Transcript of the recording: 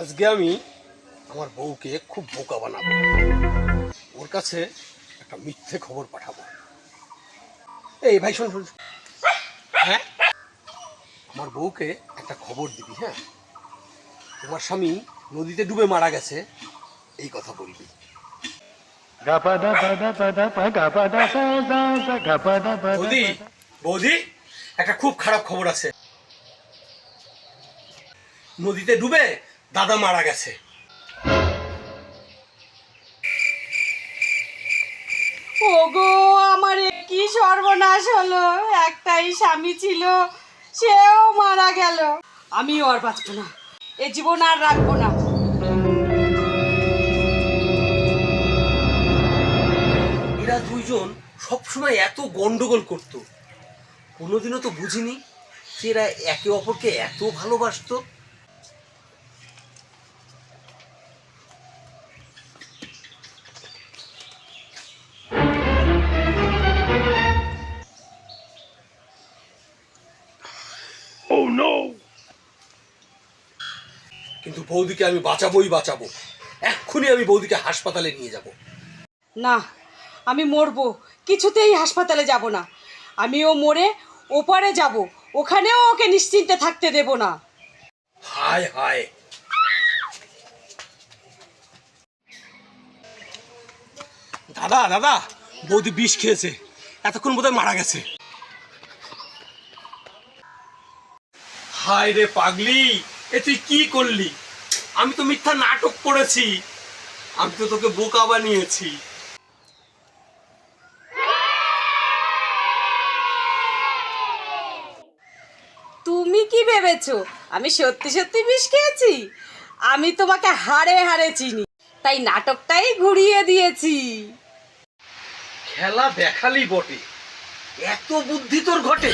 আজকে আমি আমার বউকে খুব বোকা বানাবো। ওর কাছে একটা মিথ্যে খবর পাঠাবো। এই ভাই শোন শোন। হ্যাঁ, আমার বউকে একটা খবর দিবি। হ্যাঁ, তোমার স্বামী নদীতে ডুবে মারা গেছে, এই কথা বলবি। বৌদি, বৌদি, একটা খুব খারাপ খবর আছে। নদীতে ডুবে দাদা মারা গেছে। ওগো, আমার এ কি সর্বনাশ হলো! একটাই স্বামী ছিল, সেও মারা গেল। আমিও আর বাঁচবো না, এ জীবন আর রাখবো না। এরা দুইজন সবসময় এত গন্ডগোল করতো, কোনোদিনও তো বুঝিনি যে এরা একে অপরকে এত ভালোবাসতো। কিন্তু বৌদিকে আমি বাঁচাবোই বাঁচাবো। এক্ষুনি আমি বৌদিকে হাসপাতালে নিয়ে যাব। না, আমি মরবো, কিছুতেই হাসপাতালে যাব না। আমিও মরে ওপারে যাব, ওখানেও ওকে নিশ্চিন্তে থাকতে দেব না। হায় হায়, দাদা দাদা, বৌদি বিষ খেয়েছে, এতক্ষণ বোধহয় মারা গেছে। হায় রে পাগলি, এ তুই কি করলি? আমি তো মিথ্যা নাটক করেছি, আমি তো তোকে বোকা বানিয়েছি। তুমি কি ভেবেছো আমি সত্যি সত্যি বিষ খেয়েছি? আমি তোমাকে হাড়ে হাড়ে চিনি, তাই নাটকটাই ঘুরিয়ে দিয়েছি। খেলা দেখালি বটে, এত বুদ্ধি তোর ঘটে।